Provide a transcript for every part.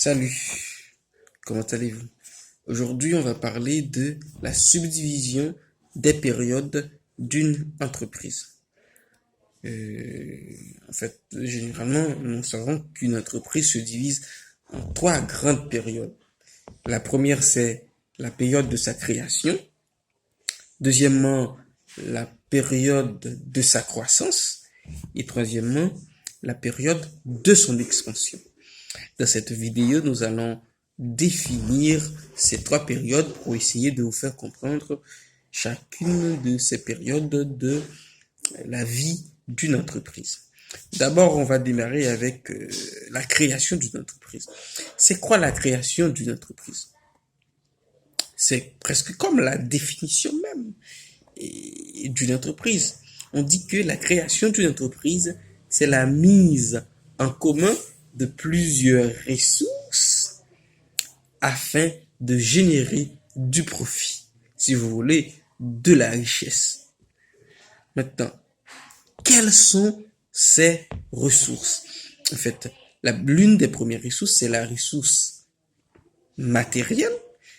Salut, comment allez-vous? Aujourd'hui, on va parler de la subdivision des périodes d'une entreprise. Généralement, nous savons qu'une entreprise se divise en trois grandes périodes. La première, c'est la période de sa création. Deuxièmement, la période de sa croissance. Et troisièmement, la période de son expansion. Dans cette vidéo, nous allons définir ces trois périodes pour essayer de vous faire comprendre chacune de ces périodes de la vie d'une entreprise. D'abord, on va démarrer avec la création d'une entreprise. C'est quoi la création d'une entreprise? C'est presque comme la définition même d'une entreprise. On dit que la création d'une entreprise, c'est la mise en commun de plusieurs ressources afin de générer du profit, si vous voulez, de la richesse. Maintenant, quelles sont ces ressources? En fait, l'une des premières ressources, c'est la ressource matérielle.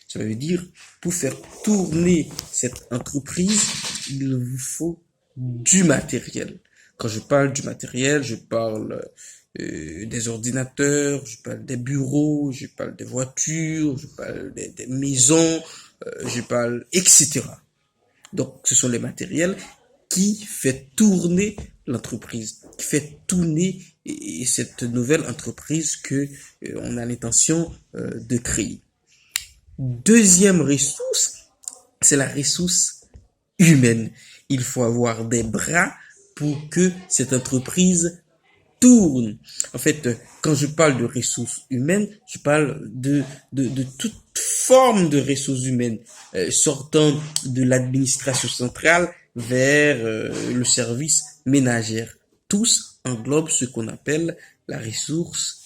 Ça veut dire, pour faire tourner cette entreprise, il vous faut du matériel. Quand je parle du matériel, je parle des ordinateurs, je parle des bureaux, je parle des voitures, je parle des maisons, je parle, etc. Donc, ce sont les matériels qui fait tourner l'entreprise, qui fait tourner cette nouvelle entreprise que on a l'intention de créer. Deuxième ressource, c'est la ressource humaine. Il faut avoir des bras pour que cette entreprise tourne. En fait, quand je parle de ressources humaines, je parle de toute forme de ressources humaines, sortant de l'administration centrale vers le service ménagère. Tous englobent ce qu'on appelle la ressource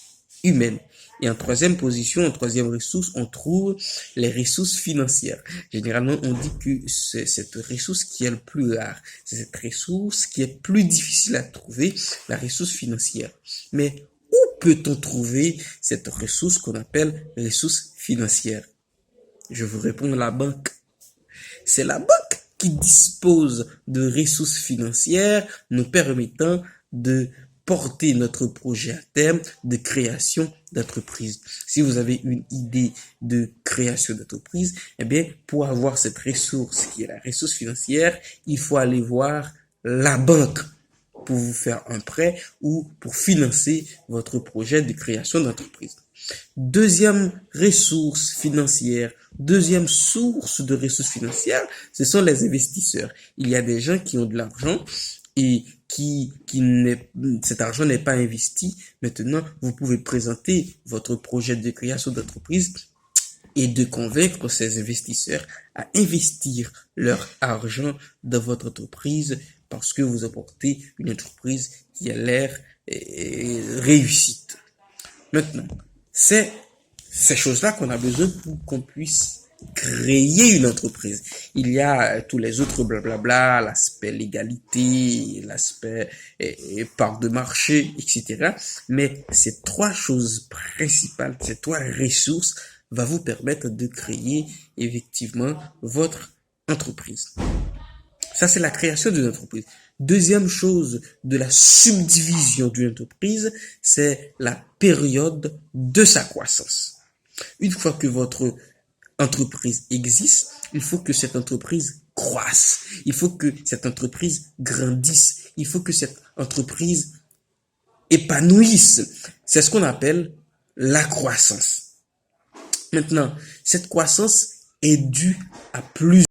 humaine. Et en troisième position, en troisième ressource, on trouve les ressources financières. Généralement, on dit que c'est cette ressource qui est le plus rare. C'est cette ressource qui est plus difficile à trouver, la ressource financière. Mais où peut-on trouver cette ressource qu'on appelle ressource financière? Je vous réponds, la banque. C'est la banque qui dispose de ressources financières nous permettant de porter notre projet à terme de création d'entreprise. Si vous avez une idée de création d'entreprise, eh bien, pour avoir cette ressource qui est la ressource financière, il faut aller voir la banque pour vous faire un prêt ou pour financer votre projet de création d'entreprise. Deuxième ressource financière, deuxième source de ressources financières, ce sont les investisseurs. Il y a des gens qui ont de l'argent et cet argent n'est pas investi. Maintenant, vous pouvez présenter votre projet de création d'entreprise et de convaincre ces investisseurs à investir leur argent dans votre entreprise parce que vous apportez une entreprise qui a l'air réussite. Maintenant, c'est ces choses-là qu'on a besoin pour qu'on puisse créer une entreprise. Il y a tous les autres blablabla, l'aspect légalité, l'aspect part de marché, etc. Mais ces trois choses principales, ces trois ressources va vous permettre de créer effectivement votre entreprise. Ça, c'est la création d'une entreprise. Deuxième chose de la subdivision d'une entreprise, c'est la période de sa croissance. Une fois que votre entreprise existe, il faut que cette entreprise croisse. Il faut que cette entreprise grandisse. Il faut que cette entreprise épanouisse. C'est ce qu'on appelle la croissance. Maintenant, cette croissance est due à plusieurs